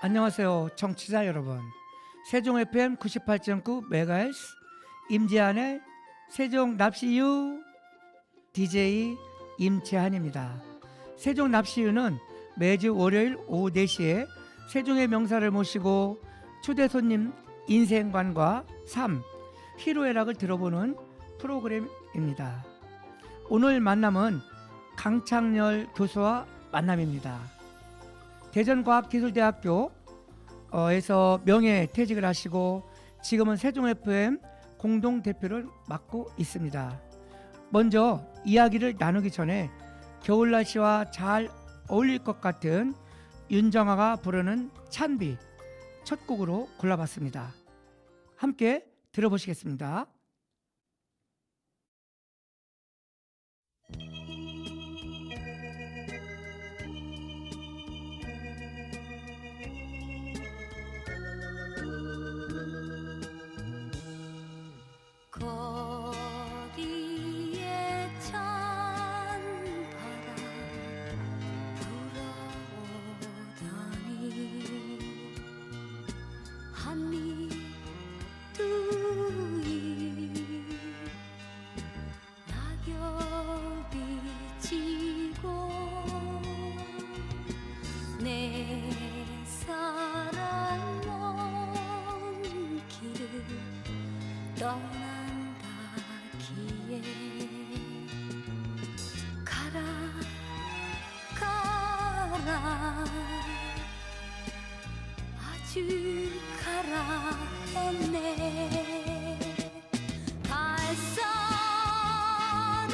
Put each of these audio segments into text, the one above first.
안녕하세요, 청취자 여러분. 세종 FM 98.9 MHz 임재한의 세종 납시유 DJ 임재한입니다. 세종 납시유는 매주 월요일 오후 4시에 세종의 명사를 모시고 초대 손님 인생관과 삶, 희로애락을 들어보는 프로그램입니다. 오늘 만남은 강창렬 교수와 만남입니다. 대전과학기술대학교에서 명예퇴직을 하시고 지금은 세종 FM 공동대표를 맡고 있습니다. 먼저 이야기를 나누기 전에 겨울 날씨와 잘 어울릴 것 같은 윤정아가 부르는 찬비 첫 곡으로 골라봤습니다. 함께 들어보시겠습니다. 거리에 찬 바람 불어오더니 한입 두입 낙엽이 지고 내 사랑 먼 길을 떠난다 기에 가라 가라 아주 가라 했네. 갈 사람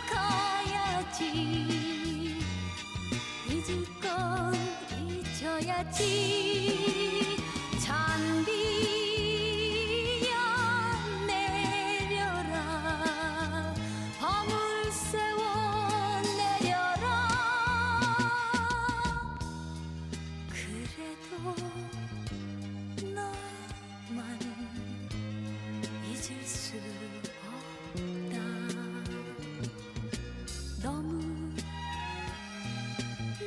가야지 잊을 건 잊어야지. 찬비야 내려라 밤을 새워 내려라. 그래도 너만은 잊을 수 없다. 너무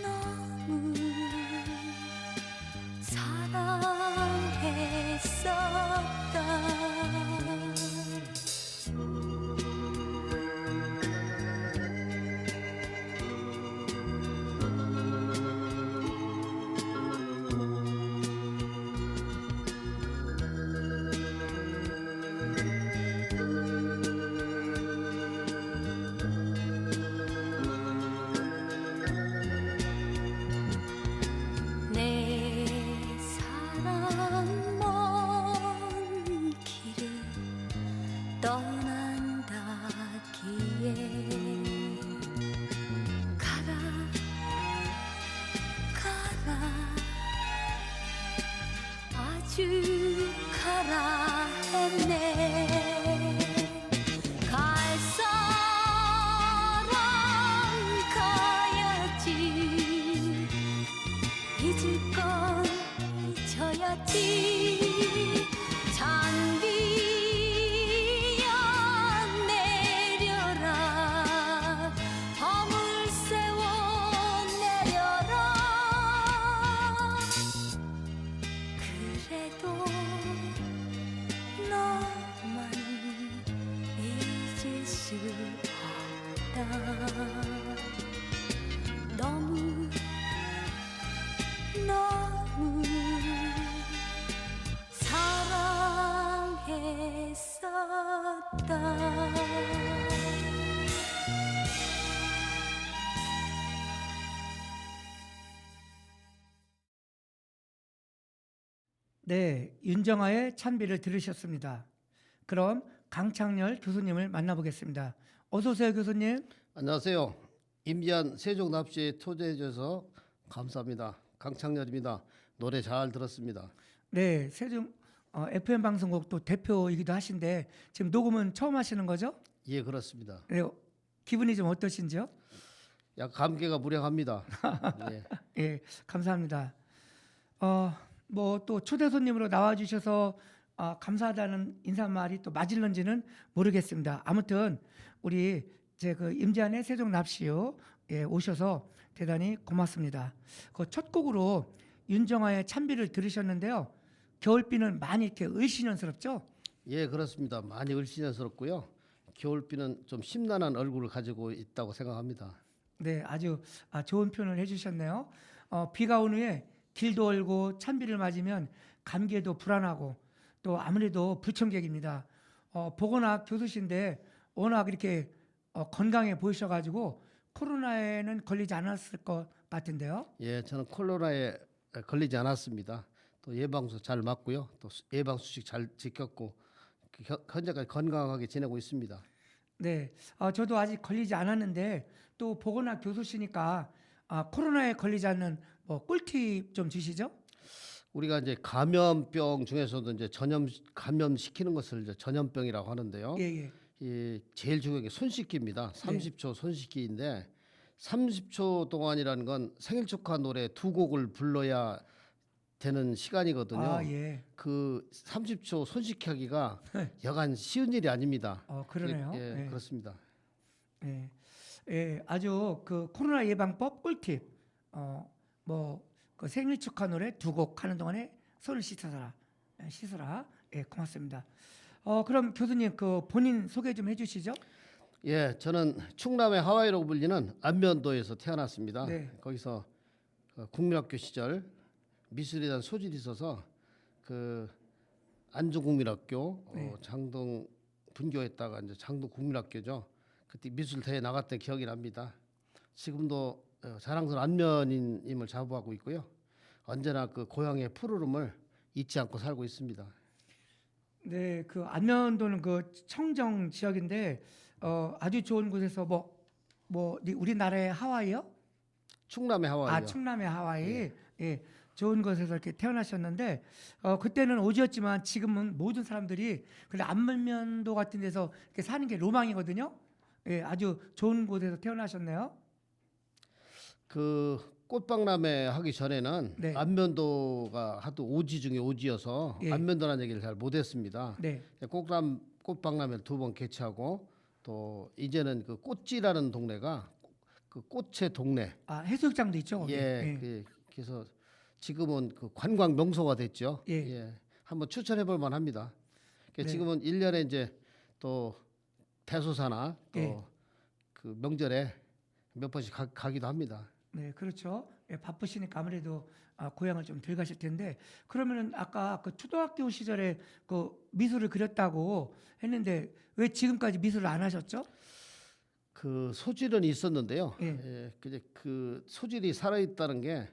너무 사랑했었다. 내 사랑 먼 길을 떠난다 기에 가라 가라 아주 가라 했네. 갈 사람 가야지 잊을 건 잊어야지. 찬비야 내려라 밤을 새워 내려라. 그래도 너만 잊을 수 없다. 너무 너무 사랑했었다. 네, 윤정아의 찬비를 들으셨습니다. 그럼 강창렬 교수님을 만나보겠습니다. 어서 오세요, 교수님. 안녕하세요. 임재한 세종납시에 초대해 주셔서 감사합니다. 강창렬입니다. 노래 잘 들었습니다. 네, 세종 FM 방송국 또 대표이기도 하신데 지금 녹음은 처음 하시는 거죠? 예, 그렇습니다. 네, 기분이 좀 어떠신지요? 약 감개가 무량합니다. 예. 예, 감사합니다. 뭐 또 초대 손님으로 나와주셔서 감사하다는 인사말이 또 맞을런지는 모르겠습니다. 아무튼 우리 제 그 임재한의 세종 납시유 오셔서 대단히 고맙습니다. 그 첫 곡으로 윤정아의 찬비를 들으셨는데요. 겨울비는 많이 이렇게 을씨년스럽죠? 예, 그렇습니다. 많이 을씨년스럽고요. 겨울비는 좀 심란한 얼굴을 가지고 있다고 생각합니다. 네, 아주 좋은 표현을 해주셨네요. 비가 온 후에 길도 얼고 찬비를 맞으면 감기에도 불안하고 또 아무래도 불청객입니다. 보건학 교수신데 워낙 이렇게 건강해 보이셔가지고 코로나에는 걸리지 않았을 것 같은데요. 예, 저는 코로나에 걸리지 않았습니다. 또 예방수 잘 맞고요. 또 예방 수칙 잘 지켰고 현재까지 건강하게 지내고 있습니다. 네, 저도 아직 걸리지 않았는데 또 보건학 교수시니까 코로나에 걸리지 않는 뭐 꿀팁 좀 주시죠? 우리가 이제 감염병 중에서도 이제 감염시키는 것을 이제 전염병이라고 하는데요. 예, 예. 이 제일 중요한 게 손 씻기입니다. 30초 손 씻기인데 30초 동안이라는 건 생일 축하 노래 두 곡을 불러야 되는 시간이거든요. 예. 그 30초 손 씻기 하기가 네. 여간 쉬운 일이 아닙니다. 그러네요. 예, 예. 그렇습니다. 예, 예, 아주 그 코로나 예방법 꿀팁. 그 생일 축하 노래 두 곡 하는 동안에 손을 씻어라. 예, 고맙습니다. 그럼 교수님 그 본인 소개 좀 해주시죠. 예, 저는 충남의 하와이라고 불리는 안면도에서 태어났습니다. 네. 거기서 국민학교 시절 미술에 대한 소질이 있어서 그 안중국민학교 네. 장동 분교했다가 이제 장동 국민학교죠. 그때 미술 대회 나갔던 기억이 납니다. 지금도 자랑스러운 안면인임을 자부하고 있고요. 언제나 그 고향의 푸르름을 잊지 않고 살고 있습니다. 네, 그 안면도는 그 청정 지역인데 아주 좋은 곳에서 우리나라의 하와이요? 충남의 하와이요. 충남의 하와이. 예, 좋은 곳에서 이렇게 태어나셨는데 그때는 오지였지만 지금은 모든 사람들이 근데 안면도 같은 데서 이렇게 사는 게 로망이거든요. 예, 아주 좋은 곳에서 태어나셨네요. 그 꽃박람회 하기 전에는 네. 안면도가 하도 오지 중에 오지여서 예. 안면도라는 얘기를 잘 못했습니다. 네, 꽃박람회를 2번 개최하고 또 이제는 그 꽃지라는 동네가 그 꽃의 동네. 해수욕장도 있죠. 거기. 예. 그래서 지금은 그 관광 명소가 됐죠. 예. 한번 추천해 볼 만합니다. 네. 지금은 1년에 이제 또 대소사나 또 예. 그 명절에 몇 번씩 가기도 합니다. 네, 그렇죠. 예, 바쁘시니까 아무래도 고향을 좀 덜 가실 텐데 그러면은 아까 그 초등학교 시절에 그 미술을 그렸다고 했는데 왜 지금까지 미술을 안 하셨죠? 그 소질은 있었는데요. 예. 근데 그 소질이 살아 있다는 게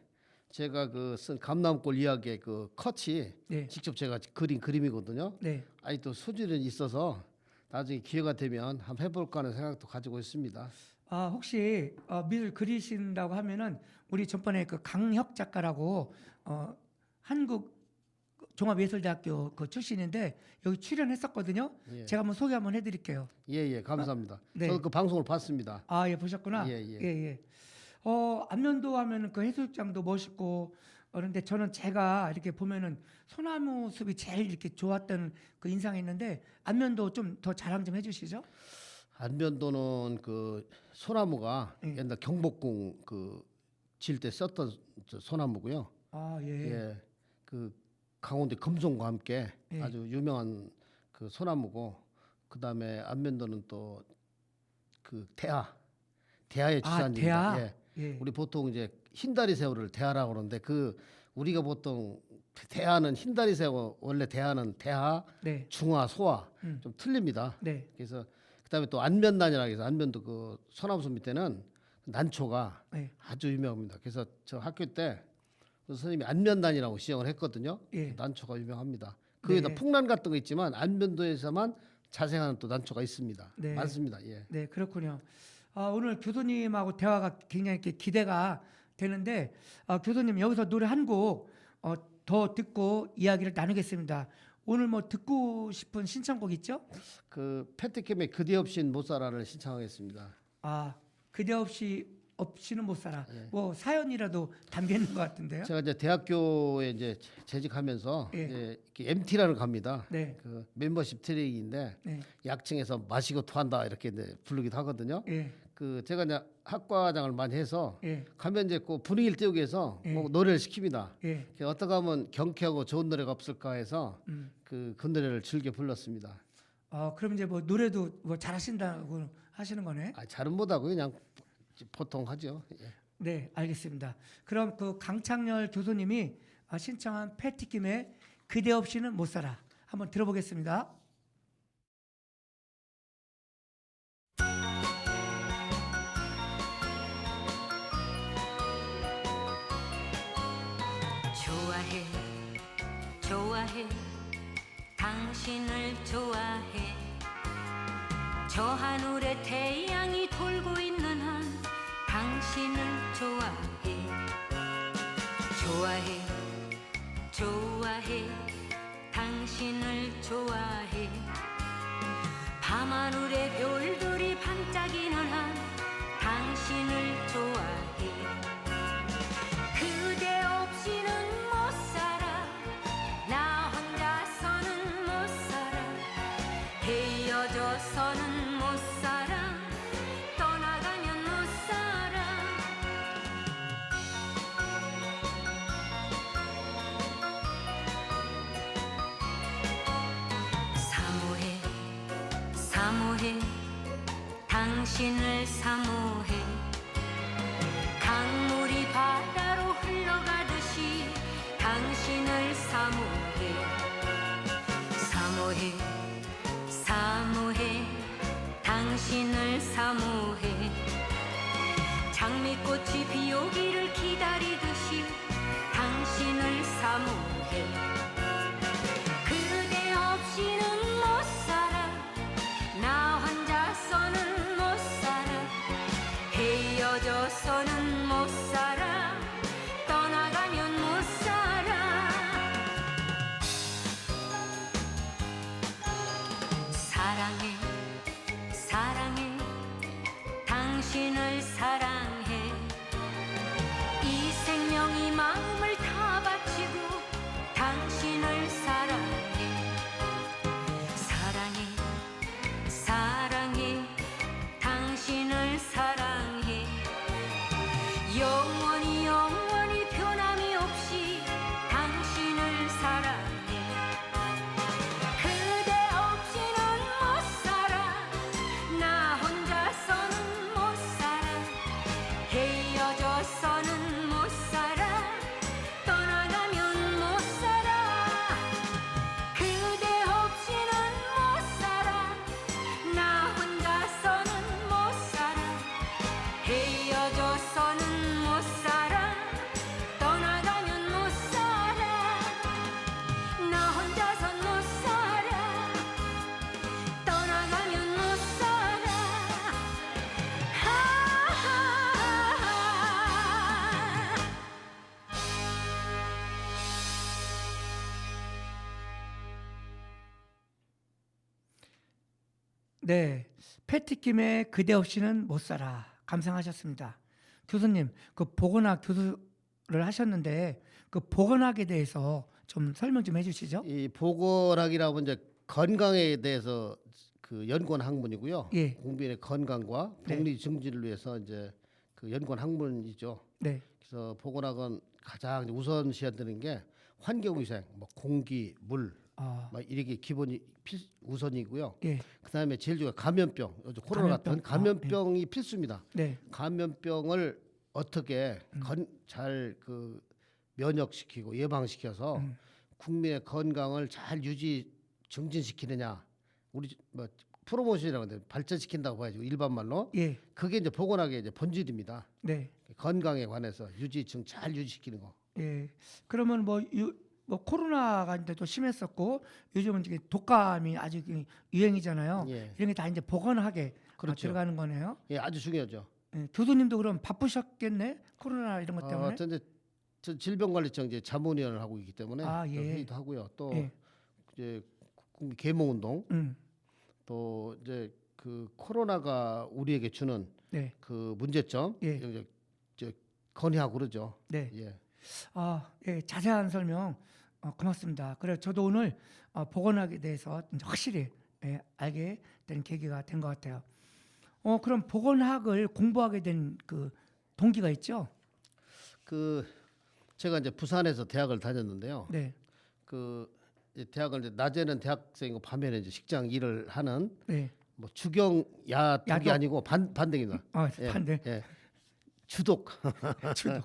제가 그 쓴 감남골 이야기의 그 컷이 네, 직접 제가 그린 그림이거든요. 네. 아니 또 소질은 있어서 나중에 기회가 되면 한번 해볼까 하는 생각도 가지고 있습니다. 혹시 미술 그리신다고 하면은 우리 전번에 그 강혁 작가라고 한국 종합예술대학교 그 출신인데 여기 출연했었거든요. 예. 제가 한번 소개 한번 해드릴게요. 예, 감사합니다. 네. 저도 그 방송을 봤습니다. 예, 보셨구나. 예. 예. 안면도 하면은 그 해수욕장도 멋있고 그런데 저는 제가 이렇게 보면은 소나무 숲이 제일 이렇게 좋았던 그 인상이 있는데 안면도 좀 더 자랑 좀 해주시죠. 안면도는 그 소나무가 옛날 경복궁 그 질 때 썼던 소나무고요. 예. 예, 그 강원도 금송과 함께 예. 아주 유명한 그 소나무고 그 다음에 안면도는 또 그 대하의 주산지입니다. 대하. 예. 예. 우리 보통 이제 흰다리 새우를 대하라고 그러는데 그 우리가 보통 대하는 흰다리 새우 원래 대하는 대하, 네. 중하, 소하 좀 틀립니다. 네. 그래서 그다음에 또 안면단이라고 해서 안면도 그 소나무숲 밑에는 난초가 네. 아주 유명합니다. 그래서 저 학교 때 그 선생님이 안면단이라고 시정을 했거든요. 예. 난초가 유명합니다. 그 위에다 네. 풍란 같은 거 있지만 안면도에서만 자생하는 또 난초가 있습니다. 네. 많습니다. 예. 네, 그렇군요. 오늘 교수님하고 대화가 굉장히 이렇게 기대가 되는데 교수님 여기서 노래 한 곡 더 듣고 이야기를 나누겠습니다. 오늘 뭐 듣고 싶은 신청곡 있죠? 그 패티캠의 그대 없인 못 살아를 신청하겠습니다. 그대 없이는 못 살아. 예. 뭐 사연이라도 담겨 있는 것 같은데요. 제가 이제 대학교에 이제 재직하면서 예. 이제 MT라를 갑니다. 네. 그 멤버십 트레이닝인데 네. 약층에서 마시고 토한다 이렇게 이제 부르기도 하거든요. 예. 그 제가 이제 학과장을 많이 해서 예. 가면 이제 그 분위기를 띄우기 위해서 예. 뭐 노래를 시킵니다. 예. 어떻게 하면 경쾌하고 좋은 노래가 없을까 해서 그 노래를 즐겨 불렀습니다. 그럼 이제 뭐 노래도 뭐 잘하신다고 하시는 거네. 잘은 못하고 그냥 보통 하죠. 예. 네, 알겠습니다. 그럼 그 강창렬 교수님이 신청한 패티김의 그대 없이는 못 살아 한번 들어보겠습니다. 좋아해 좋아해 당신을 좋아해 저 하늘에 태양이 돌고 있는 한 당신을 좋아해 좋아해 좋아해 당신을 좋아해 밤하늘에 별들이 반짝이는 한 당신을 좋아해 그대 없이는 못 살아 나 혼자서는 못 살아 헤어져서는 못 살아 떠나가면 못 살아 사모해 사모해 당신을 사모해 강물이 바다로 흘러가듯이 당신을 사모해 사모해 사모해 당신을 사모해 장미꽃이 비오기를 기다리듯이 당신을 사모해 그대 없이는 못 살아 나 혼자서는 못 살아 헤어져서는 못 살아 떠나가면 못 살아 사랑해 사랑해 당신을 사랑해 이 생명이 마음을 다 바치고 당신을 사랑해 사랑해 사랑해 당신을 사랑해 영원히 영원히 변함이 없이 당신을 사랑해 그대 없이는 못 살아 나 혼자서는 못 살아 헤어져서는 못 살아 떠나가면 못 살아 그대 없이는 못 살아 나 혼자서는 못 살아 헤어져서는 못 살아 떠나가면 못 살아 나 혼자선 못 살아 떠나가면 못 살아 네, 패티김의 그대 없이는 못 살아 감상하셨습니다. 교수님, 그 보건학 교수를 하셨는데 그 보건학에 대해서 좀 설명 좀 해주시죠. 이 보건학이라고 이제 건강에 대해서 그 연구원 학문이고요. 예. 국민의 건강과 네. 복리 증진을 위해서 이제 그 연구원 학문이죠. 네, 그래서 보건학은 가장 우선시해야 되는 게 환경위생, 뭐 공기, 물, 막 이렇게 기본이 우선이고요. 예, 그다음에 제일 중요한 감염병, 요즘 코로나 같은 감염병. 감염병이 필수입니다. 네, 감염병을 어떻게 잘 그 면역시키고 예방시켜서 국민의 건강을 잘 유지 증진시키느냐, 우리 뭐 프로모션이라고 하는데 발전시킨다고 봐야죠. 일반 말로. 예, 그게 이제 보건학의 이제 본질입니다. 네, 건강에 관해서 잘 유지시키는 거. 예. 그러면 뭐 코로나가 이제 또 심했었고 요즘은 이제 독감이 아주 유행이잖아요. 예. 이런 게 다 이제 보건학에 그렇죠. 들어가는 거네요. 예, 아주 중요하죠. 예, 교수님도 그럼 바쁘셨겠네 코로나 이런 것 때문에. 저 이제 저 질병관리청 이제 자문위원을 하고 있기 때문에 예. 회의도 하고요. 또 예. 이제 국민 계몽운동, 음, 또 이제 그 코로나가 우리에게 주는 네, 그 문제점, 예. 이제 건의하고 그러죠. 네. 예. 예, 자세한 설명 고맙습니다. 그래 저도 오늘 보건학에 대해서 이제 확실히 알게 된 계기가 된 것 같아요. 그럼 보건학을 공부하게 된 그 동기가 있죠? 그 제가 이제 부산에서 대학을 다녔는데요. 네, 그 이제 대학을 이제 낮에는 대학생이고 밤에는 이제 직장 일을 하는 네. 뭐 주경 야독이 야독. 아니고 반대입니다. 예, 반대. 예. 주독. 주독.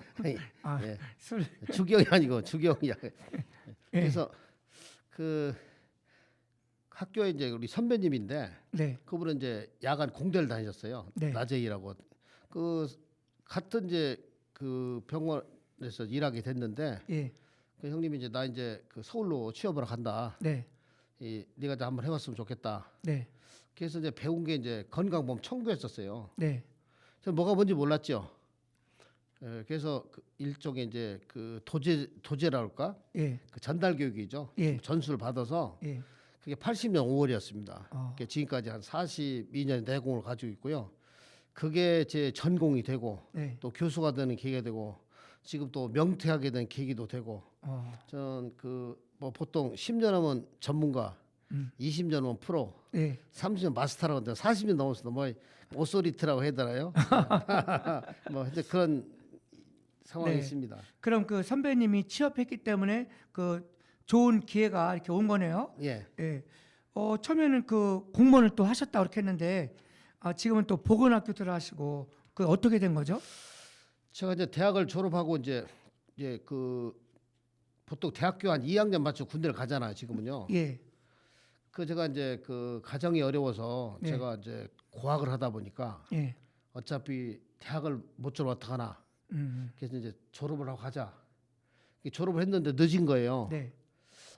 아, 예. 술. 주경이 아니고 주경이야. 예. 그래서 그 학교에 이제 우리 선배님인데 네, 그분은 이제 야간 공대를 다니셨어요. 네. 낮에 일하고 그 같은 이제 그 병원에서 일하게 됐는데 예, 그 형님이 이제 나 이제 그 서울로 취업을 간다. 네, 네가 좀 한번 해봤으면 좋겠다. 네, 그래서 이제 배운 게 이제 건강보험 청구했었어요. 네, 그래서 뭐가 뭔지 몰랐죠. 그래서 그 일종의 이제 그 도제라 할까? 예, 그 전달 교육이죠. 예. 전수를 받아서 예. 그게 80년 5월이었습니다. 어. 지금까지 한 42년 내공을 가지고 있고요. 그게 제 전공이 되고 네. 또 교수가 되는 계기가 되고 지금 또 명퇴하게 된 계기도 되고 저는 그 뭐 보통 10년 하면 전문가, 20년 하면 프로, 네. 30년 마스터라고 하는데 40년 넘어서 뭐 오소리트라고 해야 되나요? 뭐 이제 그런 상황이 네. 있습니다. 그럼 그 선배님이 취업했기 때문에 그 좋은 기회가 이렇게 온 거네요. 예. 예. 처음에는 그 공무원을 또 하셨다 그렇게 했는데 지금은 또 보건학교 들어가시고 그 어떻게 된 거죠? 제가 이제 대학을 졸업하고 이제 그 보통 대학교 한 2학년 맞춰 군대를 가잖아요. 지금은요. 예. 그 제가 이제 그 가정이 어려워서 네. 제가 이제 고학을 하다 보니까 예. 어차피 대학을 못 졸업 어떡하나. 그래서 이제 졸업을 하고 가자. 졸업을 했는데 늦은 거예요. 네.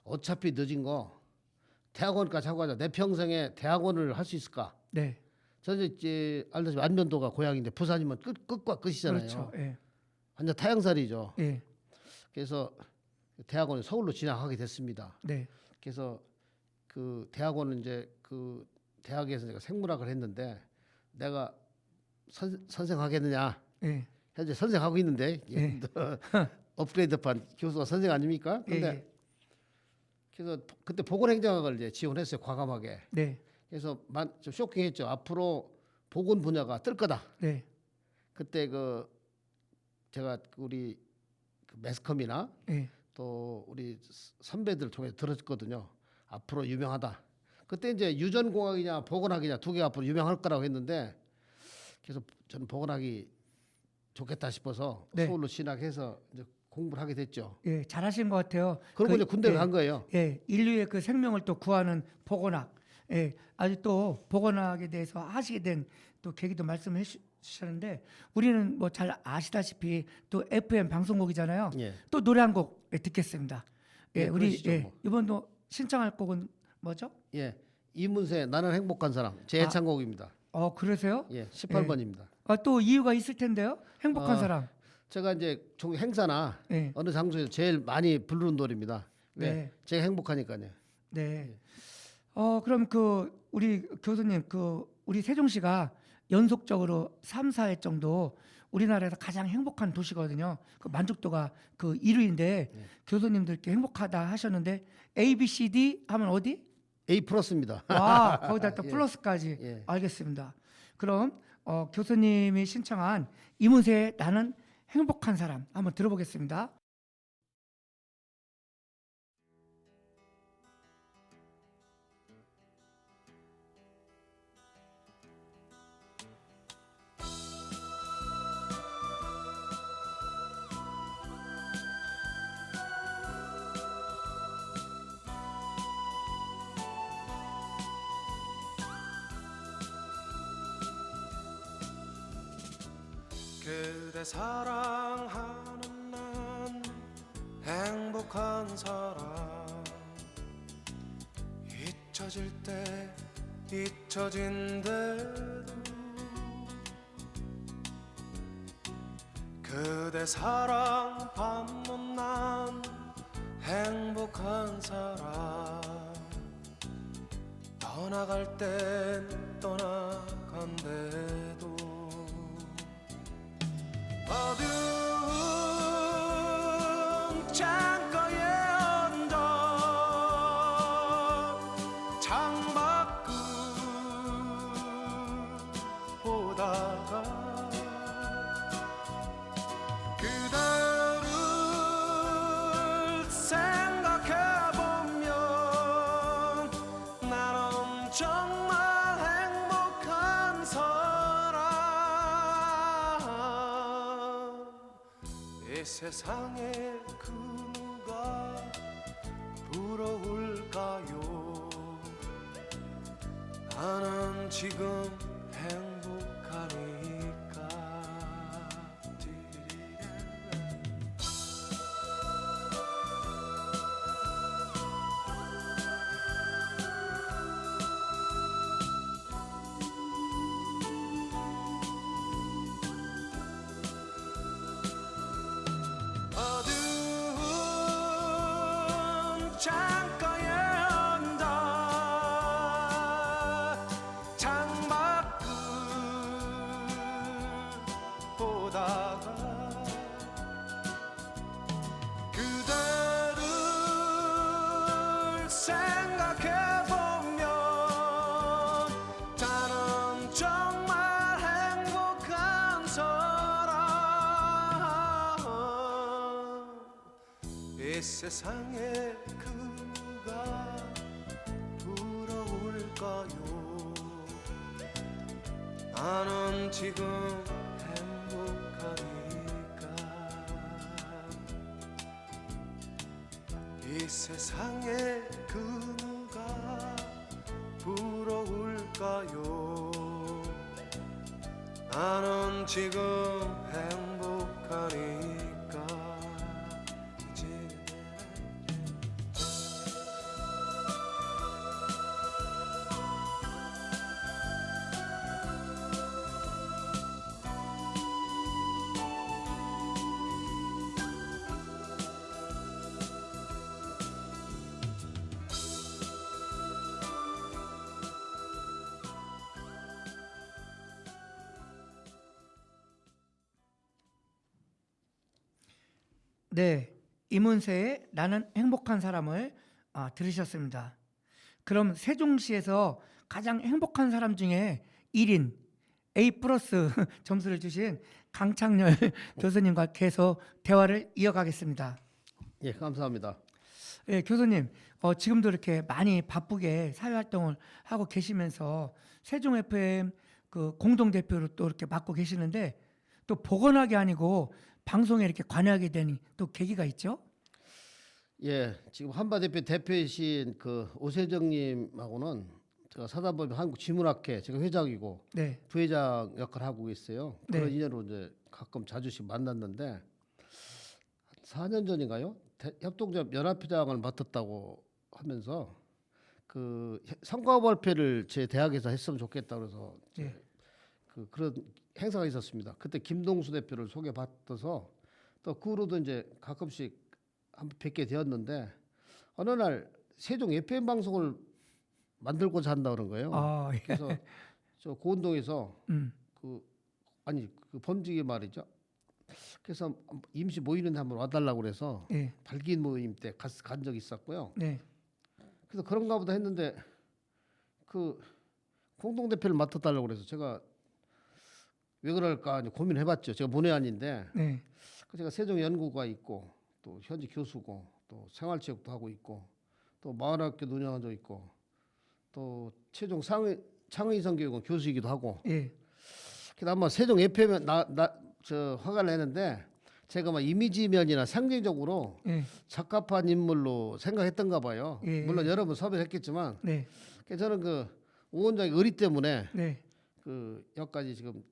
어차피 늦은 거 대학원까지 하고 가자. 내 평생에 대학원을 할 수 있을까? 네. 저는 이제 알다시피 안면도가 고향인데 부산이면 끝과 끝이잖아요. 그렇죠. 예. 완전 타향살이죠. 예. 그래서 대학원을 서울로 진학하게 됐습니다. 네. 그래서 그 대학원은 이제 그 대학에서 제가 생물학을 했는데 내가 선생하겠느냐? 예. 현재 선생하고 있는데 예. 업그레이드판 교수가 선생 아닙니까? 예. 근데 예. 그래서 그때 보건행정학을 이제 지원했어요. 과감하게. 네. 그래서 좀 쇼킹했죠. 앞으로 보건 분야가 뜰 거다. 네. 그때 그 제가 우리 그 매스컴이나 예. 또 우리 선배들 통해 들었거든요. 앞으로 유명하다. 그때 이제 유전공학이냐 보건학이냐 두 개가 앞으로 유명할 거라고 했는데 그래서 저는 보건학이 좋겠다 싶어서 네. 서울로 진학해서 이제 공부를 하게 됐죠. 예. 잘하신 것 같아요. 그러고 이제 군대를 예. 간 거예요. 예, 인류의 그 생명을 또 구하는 보건학. 예, 아주 또 보건학에 대해서 하시게 된 또 계기도 말씀해 주셨는데 우리는 뭐 잘 아시다시피 또 FM 방송국이잖아요. 예. 또 노래 한 곡 듣겠습니다. 예, 예, 우리 그러시죠, 뭐. 이번도 신청할 곡은 뭐죠? 예. 이문세 나는 행복한 사람 제 애창곡입니다. 그러세요? 예. 18번입니다. 또 이유가 있을 텐데요. 행복한 어, 사람. 제가 이제 종 행사나 예. 어느 장소에서 제일 많이 부르는 노래입니다. 왜? 네. 제가 행복하니까요. 네. 그럼 그 우리 교수님 우리 세종시가 연속적으로 3, 4회 정도 우리나라에서 가장 행복한 도시거든요. 그 만족도가 그 1위인데 교수님들께 행복하다 하셨는데 A, B, C, D 하면 어디? A 플러스입니다. 와, 거기다 또 예. 플러스까지. 예. 알겠습니다. 그럼 교수님이 신청한 이문세의 나는 행복한 사람 한번 들어보겠습니다. 그대 사랑하는 난 행복한 사람 잊혀질 때 잊혀진대도 그대 사랑 받는 난 행복한 사람 떠나갈 땐 떠나간대도 어두운 창가에 앉아 창밖을 세상에 그 누가 부러울까요? 나는 지금 행복하니까. 어두운 창가에 앉아 창밖을 보다가 그대를 생각해보면 나는 정말 행복한 사람. 이 세상에 그 누가 부러울까요? 나는 지금 행복하니까. 이 세상에 그 누가 부러울까요? 나는 지금 행복하니까. 이제 네, 이문세의 나는 행복한 사람을 들으셨습니다. 그럼 세종시에서 가장 행복한 사람 중에 1인 A+ 점수를 주신 강창렬 교수님과 계속 대화를 이어가겠습니다. 예, 감사합니다. 예, 교수님, 지금도 이렇게 많이 바쁘게 사회활동을 하고 계시면서 세종 FM 그 공동대표로 또 이렇게 맡고 계시는데 또 보건학이 아니고 방송에 이렇게 관여하게 된 또 계기가 있죠? 예, 지금 한바대표 대표이신 그 오세정님하고는 제가 사단법인 한국지문학회 제가 회장이고 네, 부회장 역할을 하고 있어요. 네. 그런 인연으로 이제 가끔 자주씩 만났는데 4년 전인가요? 협동조합 연합회장을 맡았다고 하면서 그 성과 발표를 제 대학에서 했으면 좋겠다 그래서 네. 그런 행사가 있었습니다. 그때 김동수 대표를 소개받아서 또 그 후로도 이제 가끔씩 한번 뵙게 되었는데 어느 날 세종 FM 방송을 만들고자 한다 그런 거예요. 아, 예. 그래서 저 고운동에서 음, 그 범직이 말이죠. 그래서 임시 모이는데 한번 와달라고 그래서 예, 발기인 모임 때 간 적이 있었고요. 네, 그래서 그런가 보다 했는데 그 공동 대표를 맡아달라고 그래서 제가 왜 그럴까 이제 고민을 해봤죠. 제가 문외한인데 네, 제가 세종 연구가 있고 또 현지 교수고 또 생활체육도 하고 있고 또 마을학교도 운영한 적 있고 또 최종 창의성교육원 교수이기도 하고 예, 그래서 아마 세종 FM에 저 화가를 내는데 제가 막 이미지면이나 상징적으로 예, 적합한 인물로 생각했던가 봐요. 예. 물론 여러 번 섭외를 했겠지만 네, 그래서 저는 그 오 원장의 의리 때문에 네. 그 여기까지 지금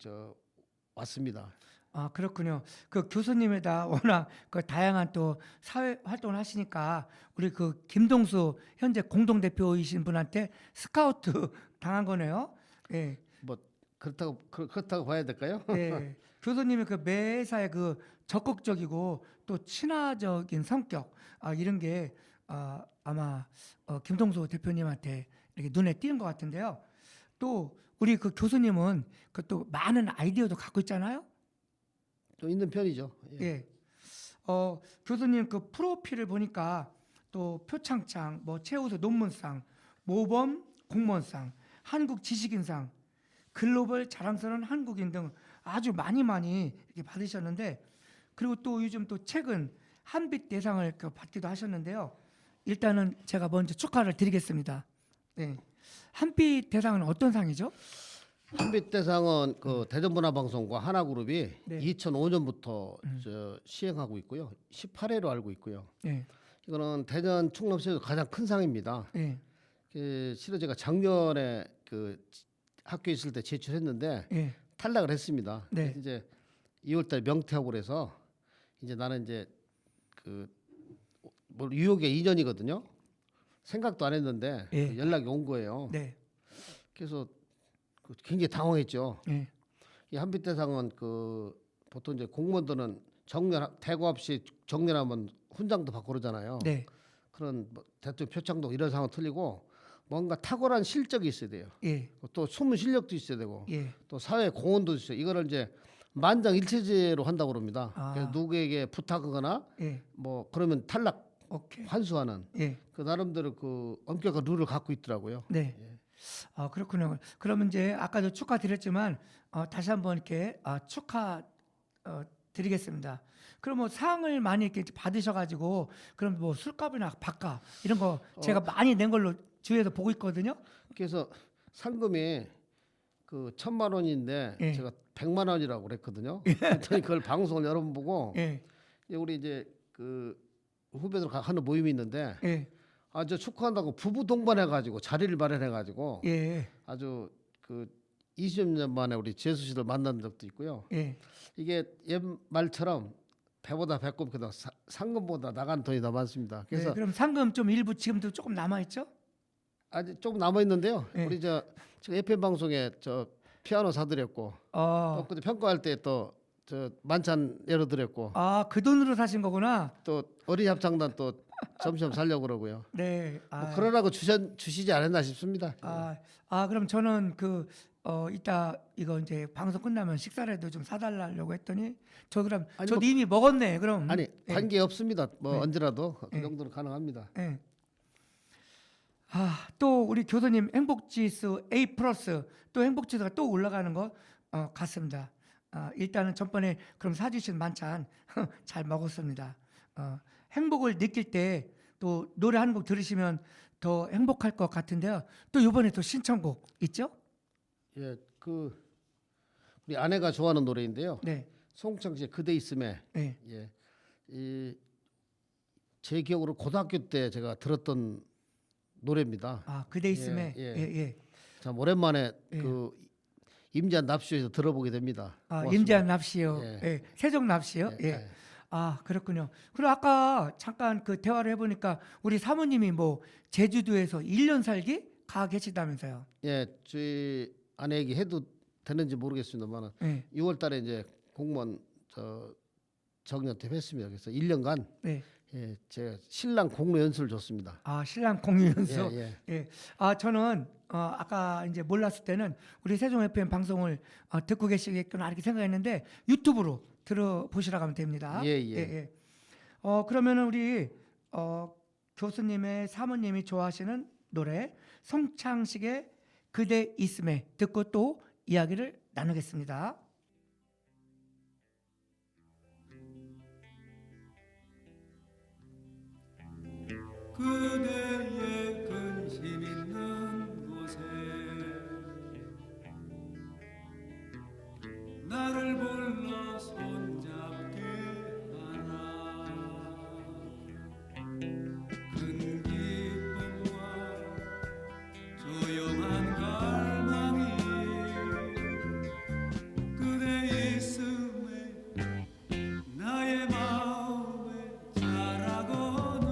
왔습니다. 아, 그렇군요. 그 교수님에다 워낙 그 다양한 또 사회 활동을 하시니까 우리 그 김동수 현재 공동 대표이신 분한테 스카우트 당한 거네요. 예. 뭐 그렇다고 봐야 될까요? 네. 교수님의 그 매사에 그 적극적이고 또 친화적인 성격 이런 게 아마 김동수 대표님한테 이렇게 눈에 띄는 것 같은데요. 또 우리 그 교수님은 그 또 많은 아이디어도 갖고 있잖아요. 좀 있는 편이죠. 예. 예. 교수님 그 프로필을 보니까 또 표창장, 뭐 최우수 논문상, 모범 공무원상, 한국 지식인상, 글로벌 자랑스러운 한국인 등 아주 많이 이렇게 받으셨는데 그리고 또 요즘 또 최근 한빛 대상을 받기도 하셨는데요. 일단은 제가 먼저 축하를 드리겠습니다. 네. 한빛 대상은 어떤 상이죠? 한빛대상은 그 대전문화방송과 하나그룹이 네. 2005년부터 시행하고 있고요. 18회로 알고 있고요. 예. 이거는 대전 충남시에서 가장 큰 상입니다. 예. 실은 제가 작년에 그 학교에 있을 때 제출했는데 예. 탈락을 했습니다. 네. 그래서 이제 2월달에 명퇴하고 그래서 이제 나는 이제 그 뭐 유혹의 2년이거든요. 생각도 안 했는데 예. 연락이 온 거예요. 네. 그래서 굉장히 당황했죠. 예. 이 한빛대상은 그 보통 이제 공무원들은 정년 대고 없이 정년하면 훈장도 받고 그러잖아요. 네. 그런 뭐 대통령 표창도 이런 상황 틀리고 뭔가 탁월한 실적이 있어야 돼요. 예. 또 숨은 실력도 있어야 되고 예. 또 사회 공헌도 있어요. 이거를 이제 만장일치제로 한다고 그럽니다. 아. 그래서 누구에게 부탁하거나 예. 뭐 그러면 탈락 오케이. 환수하는 예. 그 나름대로 그 엄격한 룰을 갖고 있더라고요. 네. 아, 그렇군요. 그러면 이제 아까도 축하드렸지만 다시 한번 이렇게 축하 드리겠습니다. 그럼 뭐 상을 많이 이렇게 받으셔가지고 그럼 뭐 술값이나 밥값 이런 거 제가 많이 낸 걸로 주위에서 보고 있거든요. 그래서 상금이 그 1,000만 원인데 예. 제가 100만 원이라고 그랬거든요. 그랬더니 그걸 방송을 여러 번 보고 예. 우리 이제 그 후배들 하는 모임이 있는데 예. 아주 축하한다고 부부 동반해가지고 자리를 마련해가지고 예. 아주 그 20년 만에 우리 재수 씨를 만난 적도 있고요. 예. 이게 옛 말처럼 배보다 배꼽 그다 상금보다 나간 돈이 더 많습니다. 그래서 네, 그럼 상금 좀 일부 지금도 조금 남아 있죠? 아직 조금 남아 있는데요. 예. 우리 지금 FM 방송에 피아노 사드렸고 또 그때 평가할 때 또 만찬 열어드렸고 그 돈으로 사신 거구나. 또 어린이 합창단 또 점점 살려고 그러고요. 네. 뭐 그러라고 주시지 않았나 싶습니다. 그럼 저는 이따 이거 이제 방송 끝나면 식사라도 좀 사달라고 했더니 저 그럼 아니, 저도 뭐- 이미 먹었네. 그럼 아니 관계 없습니다. 뭐 네. 언제라도 그 네. 정도는 가능합니다. 예. 또 우리 교수님 행복지수 A+ 또 행복지수가 또 올라가는 거 같습니다. 일단은 전번에 그럼 사주신 만찬 잘 먹었습니다. 행복을 느낄 때 또 노래 한 곡 들으시면 더 행복할 것 같은데요. 또 이번에 또 신청곡 있죠? 예, 우리 아내가 좋아하는 노래인데요. 네, 송창 씨의 그대 있음에 네. 제 기억으로 고등학교 때 제가 들었던 노래입니다. 그대 있음에 예, 예. 참 오랜만에 예. 그 임지한 납시에서 들어보게 됩니다. 고맙습니다. 임지한 납시요. 예. 예. 세종 납시요. 예, 예. 그렇군요. 그리고 아까 잠깐 그 대화를 해보니까 우리 사모님이 뭐 제주도에서 1년 살기 가 계시다면서요. 예, 저희 아내 얘기 해도 되는지 모르겠습니다만 예. 6월달에 이제 공무원 정년 퇴했습니다. 그래서 1년간 네. 제가 신랑 공로 연수를 줬습니다. 신랑 공유연수. 예, 예. 저는 아까 이제 몰랐을 때는 우리 세종 FM 방송을 듣고 계시겠구나 이렇게 생각했는데 유튜브로 들어보시라고 하면 됩니다. 예. 그러면은 우리 교수님의 사모님이 좋아하시는 노래 송창식의 그대 있음에 듣고 또 이야기를 나누겠습니다. 그대의 근심 있는 곳에 나를 불러 손잡게 하라. 큰 기쁨과 조용한 갈망이 그대 있음에 나의 마음에 자라고는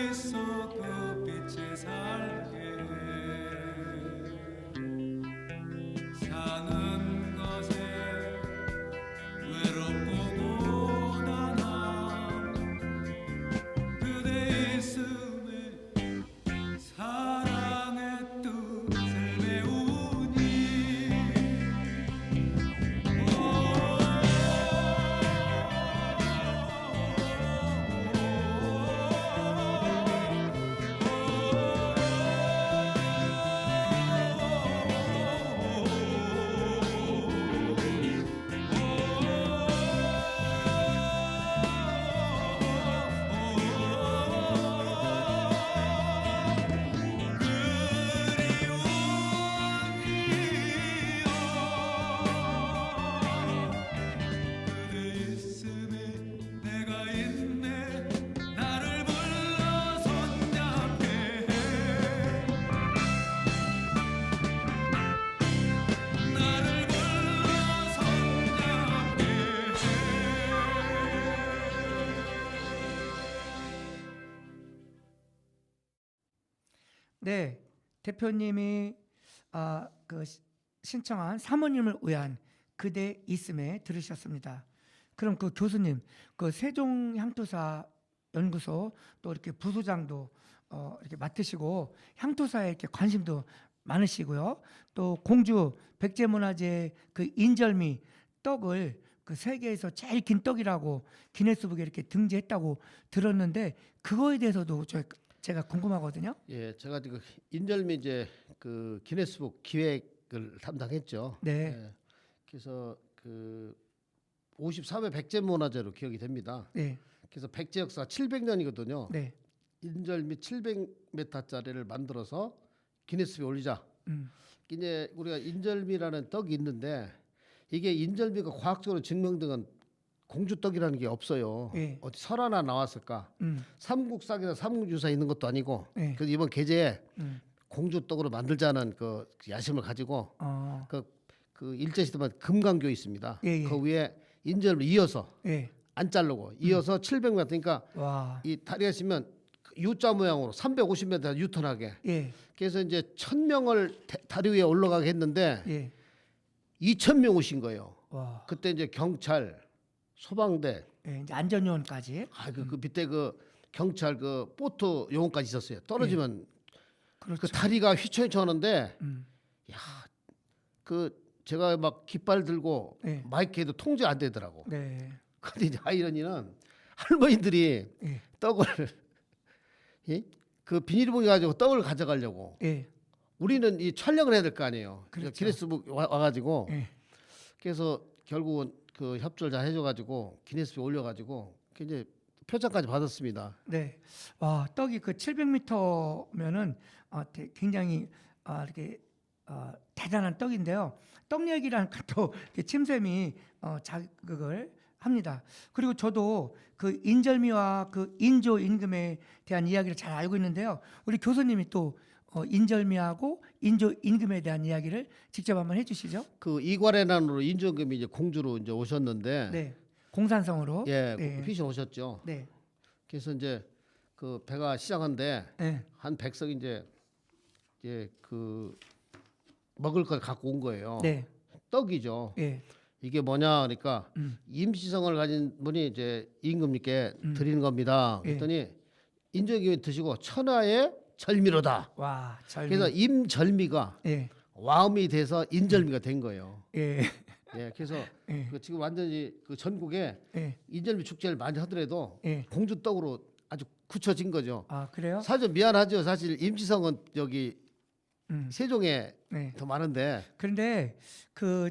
있어 그 빛에 살게 사는 것에 외롭고 고단함 그대 있음에 사랑의 뜻을 배우니 그대 있음에 내가 있네 나를 불러 손잡게 해 나를 불러 손잡게 네, 대표님이 그 신청한 사모님을 위한 그대 있음에 들으셨습니다. 그럼 그 교수님, 그 세종 향토사 연구소 또 이렇게 부소장도 이렇게 맡으시고 향토사에 이렇게 관심도 많으시고요. 또 공주 백제문화재 그 인절미 떡을 그 세계에서 제일 긴 떡이라고 기네스북에 이렇게 등재했다고 들었는데 그거에 대해서도 제가 궁금하거든요. 예, 제가 지금 인절미 이제 그 기네스북 기획을 담당했죠. 네. 예, 그래서 그 54회 백제문화재로 기억이 됩니다. 네, 그래서 백제 역사 700년이거든요. 네, 인절미 700m짜리를 만들어서 기네스북에 올리자. 이제 우리가 인절미라는 떡이 있는데 이게 인절미가 과학적으로 증명된 공주떡이라는 게 없어요. 예. 어디 설화나 나왔을까? 삼국사기나 삼국유사에 있는 것도 아니고. 예. 그래서 이번 계제에 공주떡으로 만들자는 그 야심을 가지고 그 일제시대만 금강교 있습니다. 예, 예. 그 위에 인절미 이어서 예. 안 자르고 이어서 700m 그러니까 와, 이 다리가 시면 U자 모양으로 350m 유턴하게. 예, 그래서 이제 1000명을 다리 위에 올라가게 했는데 예, 2000명 오신 거예요. 와, 그때 이제 경찰, 소방대, 예, 이제 안전요원까지. 그 밑에 그 경찰 그 보트 요원까지 있었어요. 떨어지면 그렇죠. 그 다리가 휘청휘청하는데 야, 그 제가 막 깃발 들고 네. 마이크 해도 통제 안 되더라고. 네, 근데 이제 아이러니는 할머니들이 예, 떡을 예? 그 비닐봉지 가지고 떡을 가져가려고 예, 우리는 이 촬영을 해야 될 거 아니에요. 그렇죠. 기네스북 와가지고 예, 그래서 결국은 그 협조를 잘 해줘가지고 기네스북 올려가지고 이제 표창까지 받았습니다. 네. 와, 떡이 그 700m면은 굉장히 이렇게 대단한 떡인데요. 떡 얘기라는 또 침샘이 자극을 합니다. 그리고 저도 그 인절미와 그 인조 임금에 대한 이야기를 잘 알고 있는데요. 우리 교수님이 또 인절미하고 인조 임금에 대한 이야기를 직접 한번 해주시죠. 그 이괄해난으로 인조임금이 이제 공주로 이제 오셨는데, 네, 공산성으로. 예, 네. 휘신 오셨죠. 네, 그래서 이제 그 배가 시작한데 네, 한 백성이 이제 그 먹을 걸 갖고 온 거예요. 네, 떡이죠. 예, 이게 뭐냐 그러니까 임시성을 가진 분이 이제 임금님께 드리는 겁니다. 예. 그랬더니 인조임금이 드시고 천하의 절미로다. 와, 절미. 그래서 임절미가 예, 와음이 돼서 인절미가 된 거예요. 예, 예, 그래서 예. 그 지금 완전히 그 전국에 예, 인절미 축제를 많이 하더라도 예. 공주떡으로 아주 굳혀진 거죠. 아, 그래요? 사실 미안하죠. 사실 임시성은 여기 세종에 네. 더 많은데 그런데 그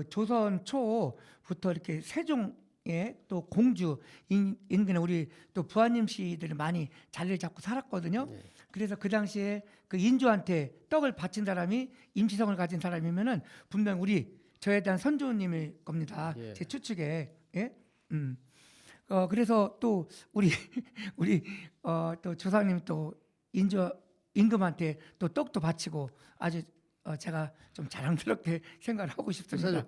조선 초부터 이렇게 세종의 또 공주 인근에 우리 또 부하님 씨들이 많이 자리를 잡고 살았거든요. 네. 그래서 그 당시에 그 인조한테 떡을 바친 사람이 임시성을 가진 사람이면은 분명 저에 대한 선조님일 겁니다. 예. 제 추측에. 예? 그래서 또 우리 또 조상님 또 인조 임금한테 또 떡도 바치고 아주 제가 좀 자랑스럽게 생각을 하고 싶습니다. 그래서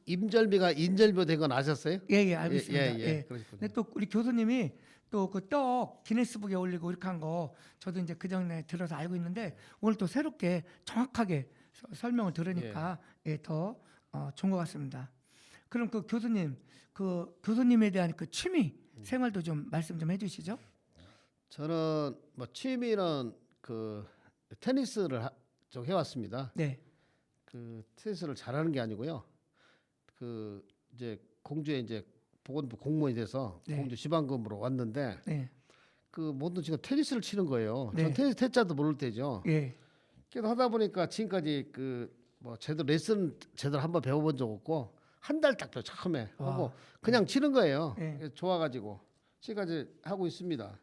임절비가 인절비 된 건 아셨어요? 예, 알고 있습니다. 예. 그러시군요. 근데 또 우리 교수님이 또 그 떡 기네스북에 올리고 이렇게 한 거 저도 이제 그 전에 들어서 알고 있는데 오늘 또 새롭게 정확하게 설명을 들으니까 더 좋은 것 같습니다. 그럼 그 교수님, 그 교수님에 대한 그 취미 생활도 좀 말씀 좀 해주시죠. 저는 뭐 취미는 그 테니스를 좀 해왔습니다. 네, 그 테니스를 잘하는 게 아니고요. 그 이제 공주에 이제 보건부 공무원이 돼서 네. 공주 지방금으로 왔는데 네, 그 모든 친구가 테니스를 치는 거예요. 네. 전 테니스 태자도 모를 때죠. 예, 그래서 하다 보니까 지금까지 그 뭐 제대로 레슨 제대로 한번 배워본 적 없고 한 달 딱 처음에 와. 하고 그냥 치는 거예요. 네. 그래서 좋아가지고 지금까지 하고 있습니다.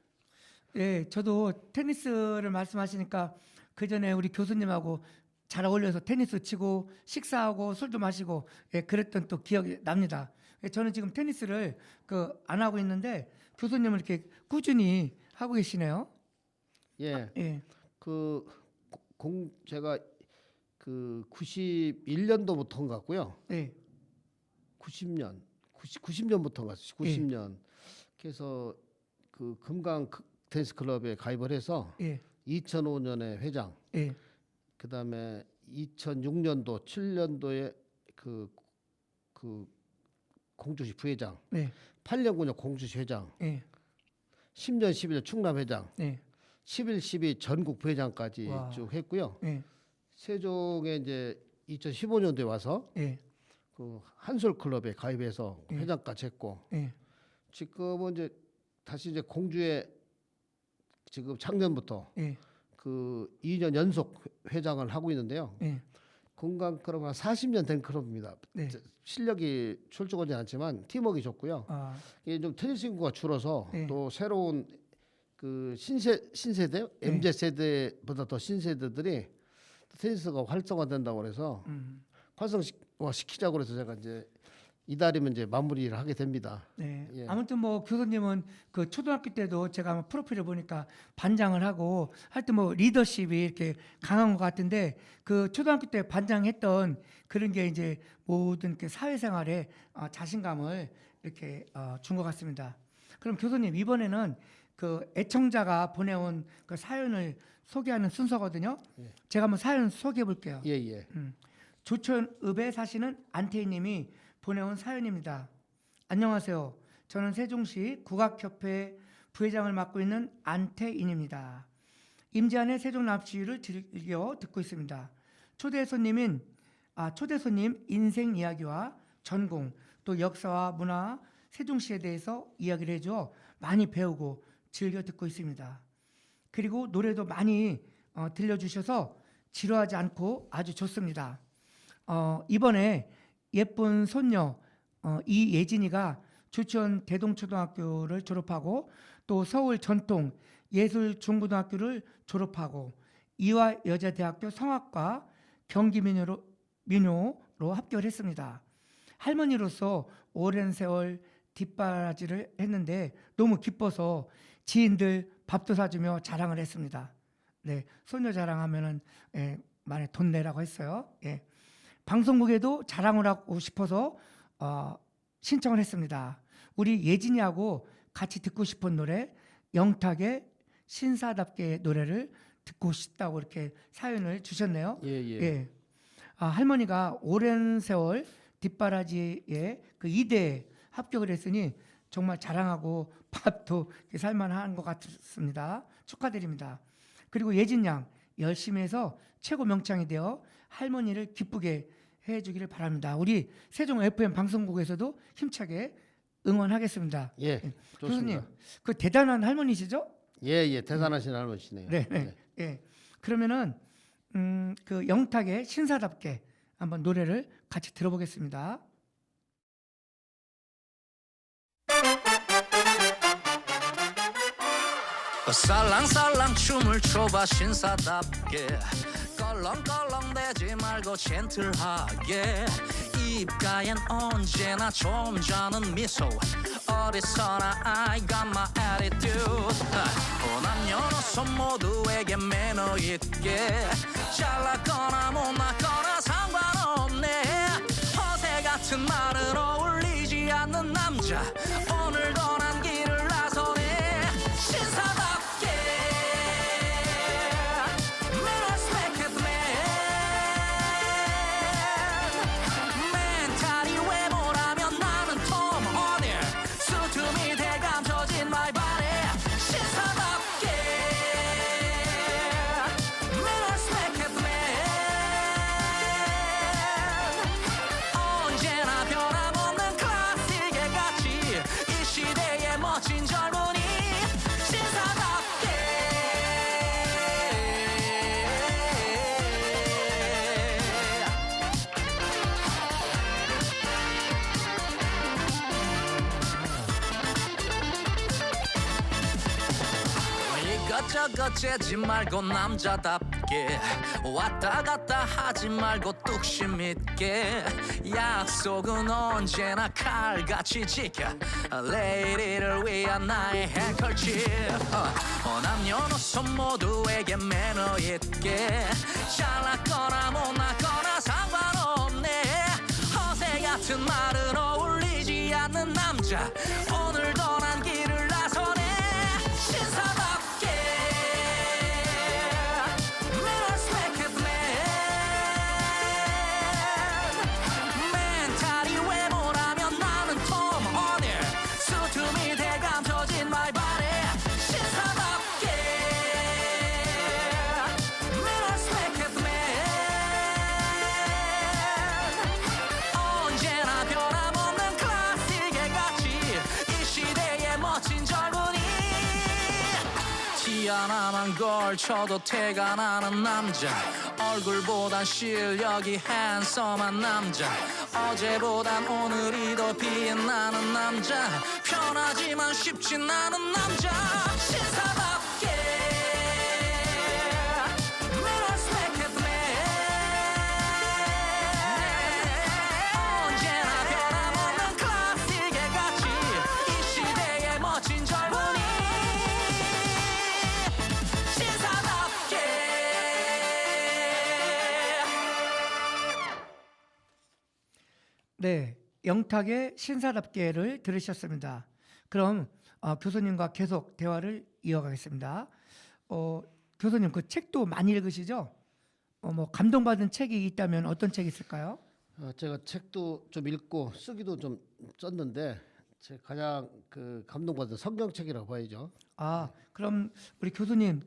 예, 저도 테니스를 말씀하시니까 그 전에 우리 교수님하고 잘 어울려서 테니스 치고 식사하고 술도 마시고 그랬던 또 기억이 납니다. 저는 지금 테니스를 안 하고 있는데 교수님은 이렇게 꾸준히 하고 계시네요. 예, 예, 제가 그 91년도부터 온 것 같고요. 예, 90년부터 갔어요. 90년. 그래서 그 금강 테니스 클럽에 가입을 해서 예, 2005년에 회장, 예, 그다음에 2006년도 7년도에 그 공주시 부회장, 네, 8년 9년 공주시 회장, 예, 10년 11년 충남 회장, 예, 11, 12 전국 부회장까지 와. 쭉 했고요. 예, 세종에 이제 2015년도에 와서 예, 그 한솔 클럽에 가입해서 예. 회장까지 했고 예, 지금은 이제 다시 이제 공주에 지금 작년부터 예, 그 2년 연속 회장을 하고 있는데요. 예, 건강 클럽 한 40년 된 클럽입니다. 네. 실력이 출중하지 않지만 팀워크가 좋고요. 아, 이게 좀 테니스 인구가 줄어서 네. 또 새로운 그 신세대 네. MZ 세대보다 더 신세대들이 테니스가 활성화된다고 그래서 활성화 시키자고 그래서 제가 이제 이달이면 이제 마무리를 하게 됩니다. 네. 예. 아무튼 뭐 교수님은 그 초등학교 때도 제가 한번 프로필을 보니까 반장을 하고 하여튼 뭐 리더십이 이렇게 강한 것 같은데 그 초등학교 때 반장했던 그런 게 이제 모든 그 사회생활에 자신감을 이렇게 준 것 같습니다. 그럼 교수님 이번에는 그 애청자가 보내온 그 사연을 소개하는 순서거든요. 예. 제가 한번 사연 소개해 볼게요. 예, 예. 조천읍에 사시는 안태희님이 보내온 사연입니다. 안녕하세요. 저는 세종시 국악협회 부회장을 맡고 있는 안태인입니다. 임지한의 세종납치를 즐겨 듣고 있습니다. 초대 손님 인생 이야기와 전공 또 역사와 문화 세종시에 대해서 이야기를 해줘 많이 배우고 즐겨 듣고 있습니다. 그리고 노래도 많이 들려주셔서 지루하지 않고 아주 좋습니다. 이번에 예쁜 손녀 이예진이가 조천 대동초등학교를 졸업하고 또 서울 전통 예술중고등학교를 졸업하고 이화여자대학교 성악과 경기민요로 합격을 했습니다. 할머니로서 오랜 세월 뒷바라지를 했는데 너무 기뻐서 지인들 밥도 사주며 자랑을 했습니다. 네, 손녀 자랑하면은 많이 돈 내라고 했어요. 예. 방송국에도 자랑을 하고 싶어서 신청을 했습니다. 우리 예진이하고 같이 듣고 싶은 노래 영탁의 신사답게 노래를 듣고 싶다고 이렇게 사연을 주셨네요. 예, 예. 예. 할머니가 오랜 세월 뒷바라지에 그 2대에 합격을 했으니 정말 자랑하고 밥도 살만한 것 같습니다. 축하드립니다. 그리고 예진 양 열심히 해서 최고 명창이 되어 할머니를 기쁘게 해주기를 바랍니다. 우리 세종 FM 방송국에서도 힘차게 응원하겠습니다. 예, 교수님, 좋습니다. 그 대단한 할머니시죠? 예, 예. 대단하신 할머니시네요. 네, 네. 예. 그러면은 그 영탁의 신사답게 한번 노래를 같이 들어보겠습니다. 살랑살랑 춤을 춰봐 신사답게 껄렁껄렁대지 말고 젠틀하게 입가엔 언제나 점잖은 미소 어디서나 I got my attitude 남녀노소 모두에게 매너 있게 잘났거나 못났거나 상관없네 허세 같은 말은 어울리지 않는 남자 오늘도 난 길을 나서네 신사답게 Mirrors make it man 멘탈이 외모라면 나는 톰 호닐 수tum이 대감춰진 my body 신사답게 Mirrors make it man 언제나 변함없는 클래식의 가치 이 시대의 멋진 젊은이 신사답게 이것저것 재지 말고 남자답게 왔다 갔다 하지 말고 뚝심 있게 약속은 언제나 칼같이 지켜 레이디를 위한 나의 행컬칩 남녀노소 모두에게 매너 있게 잘났거나 못났거나 상관없네 허세 같은 말은 어울리지 않는 남자 오늘도 난 길을 나서네 신사답게 Mirrors make it man 멘탈이 외모라면 나는 톰 호닐 수tum이 대감춰진 my body 신사답게 Mirrors make it man 언제나 변함없는 클래식의 가치 이 시대의 멋진 젊은이 티 하나만 걸쳐도 태가 나는 남자 얼굴보단 실력이 핸섬한 남자 어제보단 오늘이 더 빛나는 남자 편하지만 쉽진 않은 남자 신사답게 Mirrors make it man 언제나 변함없는 클래식의 가치 이 시대의 멋진 젊은이 신사답게 네, 영탁의 신사답게를 들으셨습니다. 그럼 교수님과 계속 대화를 이어가겠습니다. 교수님 그 책도 많이 읽으시죠? 뭐 감동받은 책이 있다면 어떤 책이 있을까요? 제가 책도 좀 읽고 쓰기도 좀 썼는데 제 가장 그 감동받은 성경책이라고 봐야죠. 그럼 우리 교수님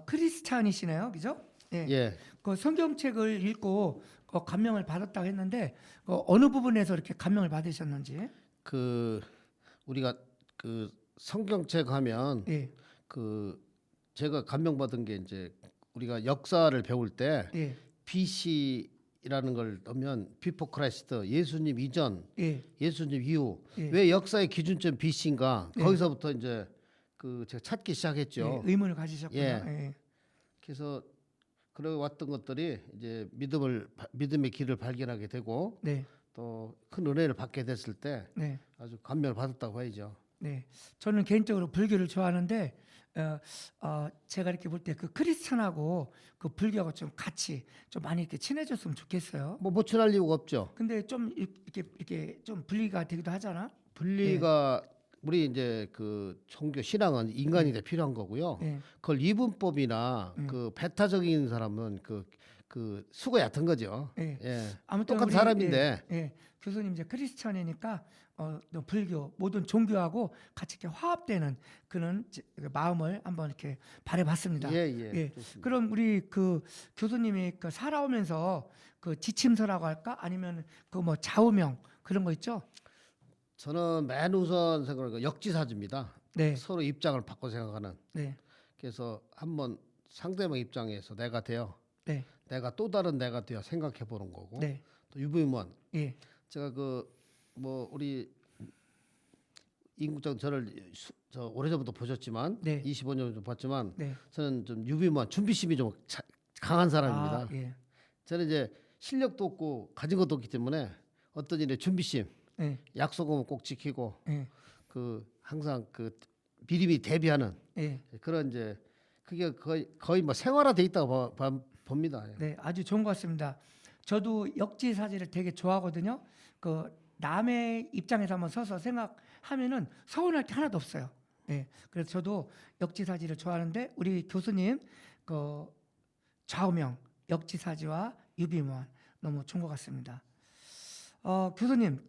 크리스찬이시네요, 그죠? 예. 예. 그 성경책을 읽고 감명을 받았다고 했는데 어느 부분에서 이렇게 감명을 받으셨는지? 그 우리가 그 성경책 하면 예. 그 제가 감명받은 게 이제 우리가 역사를 배울 때 예. BC라는 걸 넣으면 비포 크라이스트 예수님 이전, 예. 예수님 이후 예. 왜 역사의 기준점 BC인가 예. 거기서부터 이제 그 제가 찾기 시작했죠. 예, 의문을 가지셨군요. 예. 예. 그래서 그래 왔던 것들이 이제 믿음의 길을 발견하게 되고 네. 또 큰 은혜를 받게 됐을 때 네. 아주 감명을 받았다고 봐야죠. 네. 저는 개인적으로 불교를 좋아하는데 제가 이렇게 볼 때 그 크리스천하고 그 불교하고 좀 같이 좀 많이 이렇게 친해졌으면 좋겠어요. 뭐 모친할 이유가 없죠. 근데 좀 이렇게 좀 분리가 되기도 하잖아. 분리가 우리 이제 그 종교 신앙은 인간이 필요한 거고요. 예. 그걸 이분법이나 그 배타적인 사람은 그 수가 얕은 거죠. 예. 예. 아무튼 똑같은 우리, 사람인데. 예. 교수님 이제 크리스천이니까 또 불교 모든 종교하고 같이 이렇게 화합되는 그런 마음을 한번 이렇게 바라봤습니다. 예. 좋습니다. 그럼 우리 그 교수님이 그 살아오면서 그 지침서라고 할까 아니면 그 뭐 좌우명 그런 거 있죠? 저는 맨 우선 생각하는 거 역지사지입니다. 네. 서로 입장을 바꿔 생각하는. 네. 그래서 한번 상대방 입장에서 내가 돼요. 네. 내가 또 다른 내가 돼요. 생각해 보는 거고. 네. 또 유부문. 예. 제가 그 뭐 우리 임국장 저를 저 오래전부터 보셨지만 네. 25년 정도 봤지만 네. 저는 좀 유비무한 준비심이 좀 강한 사람입니다. 예. 저는 이제 실력도 없고 가진 것도 없기 때문에 어떤 일에 준비심, 예, 약속은 꼭 지키고 예, 그 항상 그 미리미리 대비하는 예. 그런 이제 그게 거의 뭐 생활화돼 있다고 봅니다. 예. 네, 아주 좋은 것 같습니다. 저도 역지사지를 되게 좋아하거든요. 그 남의 입장에서 한번 서서 생각하면은 서운할 게 하나도 없어요. 예, 그래서 저도 역지사지를 좋아하는데 우리 교수님 그 좌우명 역지사지와 유비무환 너무 좋은 것 같습니다. 교수님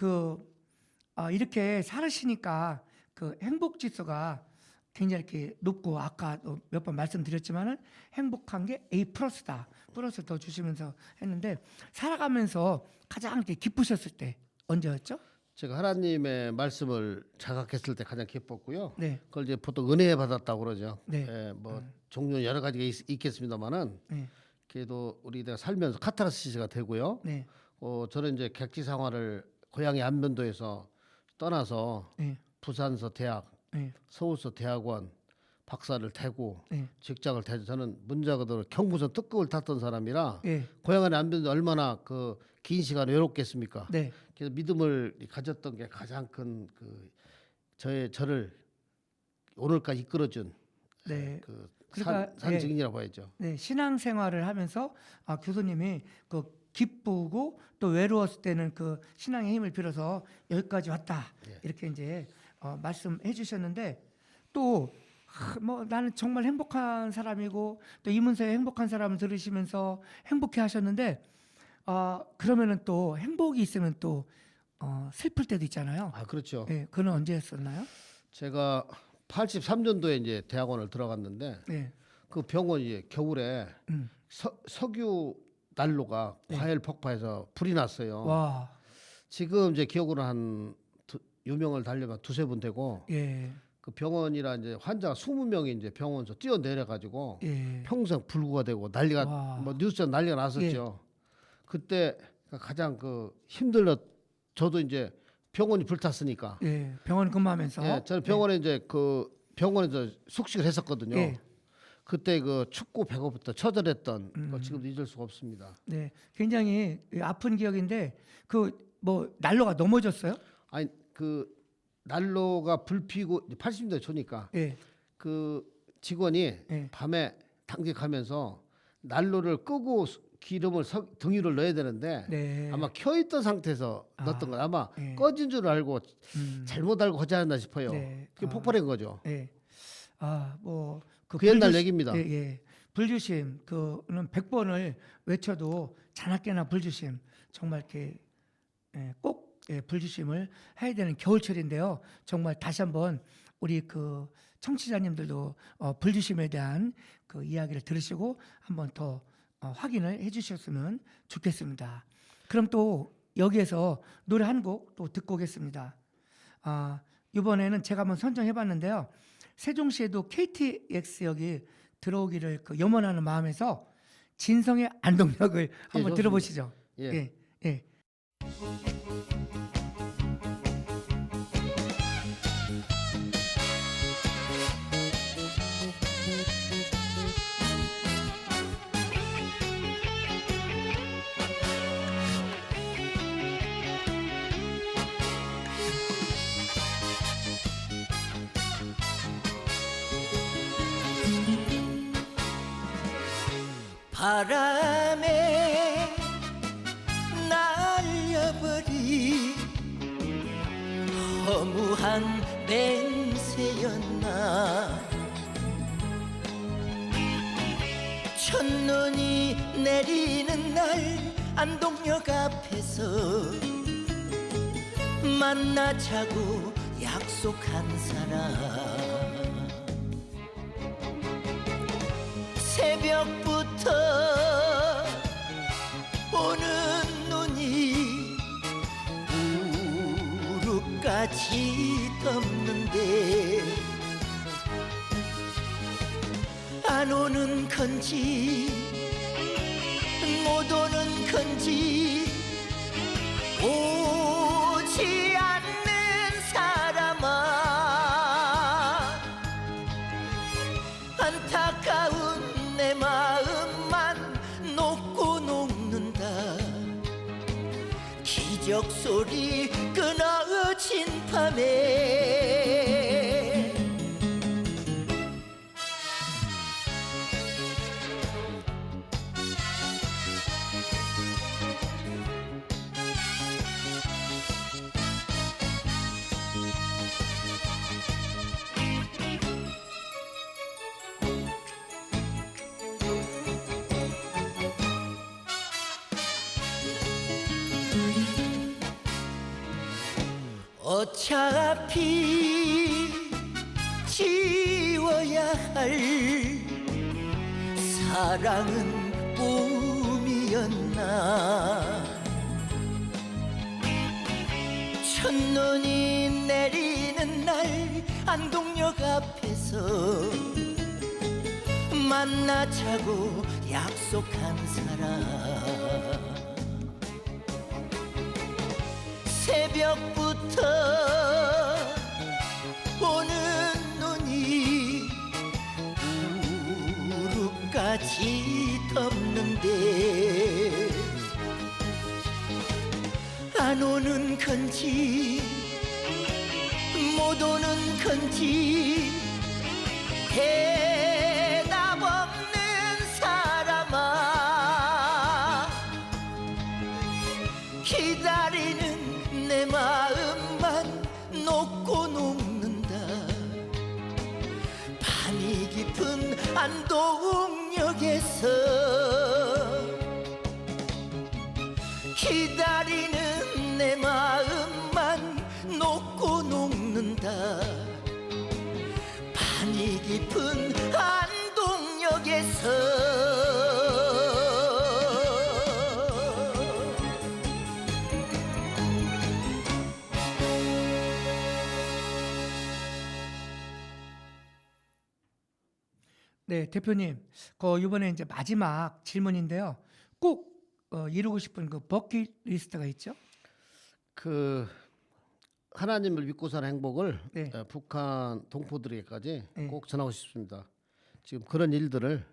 이렇게 살으시니까 그 행복 지수가 굉장히 이렇게 높고 아까 몇 번 말씀드렸지만은 행복한 게 A 플러스다. 플러스 더 주시면서 했는데 살아가면서 가장 이렇게 기쁘셨을 때 언제였죠? 제가 하나님의 말씀을 자각했을 때 가장 기뻤고요. 네, 그걸 이제 보통 은혜 받았다고 그러죠. 네. 예, 뭐 종류는 여러 가지가 있겠습니다만은 네, 그래도 우리가 살면서 카타르시스가 되고요. 네, 저는 이제 객지 생활을 고향의 안면도에서 떠나서 네, 부산서 대학, 네, 서울서 대학원 박사를 대고 네, 직장을 대서 저는 문자 그대로 경부선 특급을 탔던 사람이라 네, 고향의 안면도 얼마나 그 긴 시간 외롭겠습니까? 네, 그래서 믿음을 가졌던 게 가장 큰 그 저를 오늘까지 이끌어준 네. 그 그러니까, 산 예. 증인이라고 봐야죠. 네, 신앙생활을 하면서 교수님이 그 기쁘고 또 외로웠을 때는 그 신앙의 힘을 빌어서 여기까지 왔다 이렇게 이제 말씀해 주셨는데 또 뭐 나는 정말 행복한 사람이고 또 이문세의 행복한 사람을 들으시면서 행복해 하셨는데 그러면은 또 행복이 있으면 또 슬플 때도 있잖아요. 아 그렇죠. 네, 그는 언제였었나요? 제가 83년도에 이제 대학원을 들어갔는데 네, 그 병원이 겨울에 음. 석유 난로가 과열 폭파해서 불이 났어요. 와, 지금 이제 기억으로 유명을 달려면 두세 분 되고 예, 그 병원이라 이제 환자가 20명이 이제 병원에서 뛰어내려 가지고 예, 평생 불구가 되고 난리가 와. 뭐 뉴스에 난리가 났었죠. 그때 가장 그 힘들었 저도 이제 병원이 불탔으니까. 예, 병원 근무하면서. 예, 저는 병원에 이제 그 병원에서 숙식을 했었거든요. 예. 그때 그 춥고 배고프다 처절했던 거 지금도 잊을 수가 없습니다. 네, 굉장히 아픈 기억인데 그 뭐 난로가 넘어졌어요? 아니 그 난로가 불 피고 80년대 초니까 예, 그 직원이 예. 밤에 당직하면서 난로를 끄고 기름을 등 위로 넣어야 되는데 네. 아마 켜있던 상태에서 넣었던 거예요. 아마 예. 꺼진 줄 알고 잘못 알고 하지 않았나 싶어요. 네. 그게 폭발한 거죠. 예, 뭐 그 옛날 얘기입니다. 예, 예. 불주심 그는 100번을 외쳐도 자나깨나 불주심 정말 이렇게 꼭 불주심을 해야 되는 겨울철인데요. 정말 다시 한번 우리 그 청취자님들도 불주심에 대한 그 이야기를 들으시고 한번 더 확인을 해주셨으면 좋겠습니다. 그럼 또 여기에서 노래 한 곡 또 듣고 오겠습니다. 이번에는 제가 한번 선정해봤는데요. 세종시에도 KTX역이 들어오기를 그 염원하는 마음에서 진성의 안동역을 한번 좋습니다. 들어보시죠. 예. 예, 예. 바람에 날려버린 허무한 맹세였나. 첫눈이 내리는 날 안동역 앞에서 만나자고 약속한 사람. 새벽부터 오는 눈이 무릎까지 덮는데 안 오는 건지 못 오는 건지 오지 않는 사람아. 안타까운 내 마음만 녹고 녹는다. 기적 소리 거친 밤에 어차피 지워야 할 사랑은 꿈이었나. 첫눈이 내리는 날 안동역 앞에서 만나자고 약속한 사람. 새벽부터 오는 눈이 무릎까지 덮는데 안 오는 건지 못 오는 건지 대답 없는 사람아. 기다리는 내 마음만 녹고 녹는다. 밤이 깊은 안동역에서 기다리는 내 마음만 녹고 녹는다. 밤이 깊은 안동역에서 네, 대표님, 이번에 이제 마지막 질문인데요. 꼭 이루고 싶은 그 버킷리스트가 있죠? 그 하나님을 믿고 사는 행복을 네. 북한 동포들에게까지 네. 꼭 전하고 싶습니다. 지금 그런 일들을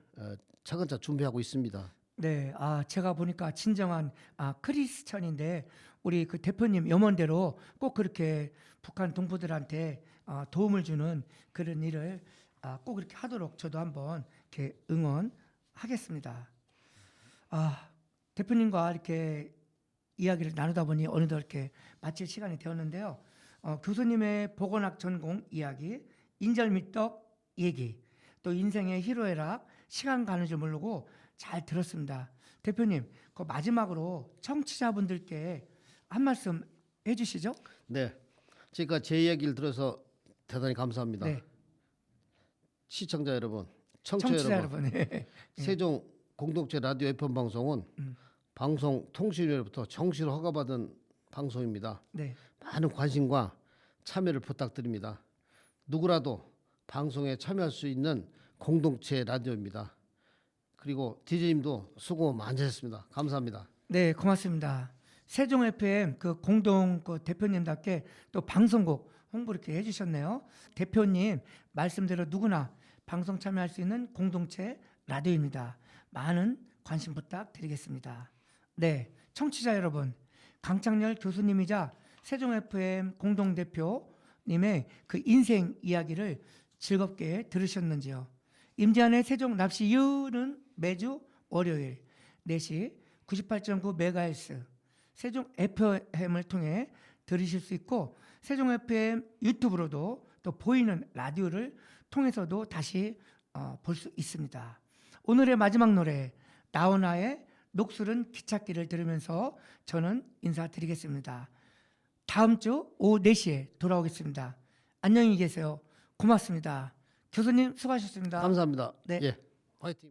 차근차근 준비하고 있습니다. 네, 제가 보니까 진정한 크리스천인데 우리 그 대표님 염원대로 꼭 그렇게 북한 동포들한테 도움을 주는 그런 일을 꼭 이렇게 하도록 저도 한번 이렇게 응원하겠습니다. 대표님과 이렇게 이야기를 나누다 보니 어느덧 이렇게 마칠 시간이 되었는데요. 교수님의 보건학 전공 이야기, 인절미떡 얘기, 또 인생의 희로애락, 시간 가는 줄 모르고 잘 들었습니다. 대표님, 그 마지막으로 청취자분들께 한 말씀 해주시죠. 네, 제가 제 이야기를 들어서 대단히 감사합니다. 네, 시청자 여러분, 청취자 여러분. 세종 공동체 라디오 FM 방송은 방송통신위원회로부터 정시로 허가받은 방송입니다. 네, 많은 관심과 참여를 부탁드립니다. 누구라도 방송에 참여할 수 있는 공동체 라디오입니다. 그리고 DJ님도 수고 많이 하셨습니다. 감사합니다. 네, 고맙습니다. 세종 FM 그 공동 그 대표님답게 또 방송국 홍보 이렇게 해주셨네요. 대표님 말씀대로 누구나 방송 참여할 수 있는 공동체 라디오입니다. 많은 관심 부탁드리겠습니다. 네, 청취자 여러분, 강창렬 교수님이자 세종 FM 공동 대표님의 그 인생 이야기를 즐겁게 들으셨는지요? 임지한의 세종 납시 이유는 매주 월요일 4시 98.9MHz 세종 FM을 통해 들으실 수 있고 세종 FM 유튜브로도 또 보이는 라디오를 통해서도 다시 볼 수 있습니다. 오늘의 마지막 노래 나훈아의 녹슬은 기찻길을 들으면서 저는 인사드리겠습니다. 다음 주 오후 4시에 돌아오겠습니다. 안녕히 계세요. 고맙습니다. 교수님 수고하셨습니다. 감사합니다. 네. 예, 화이팅.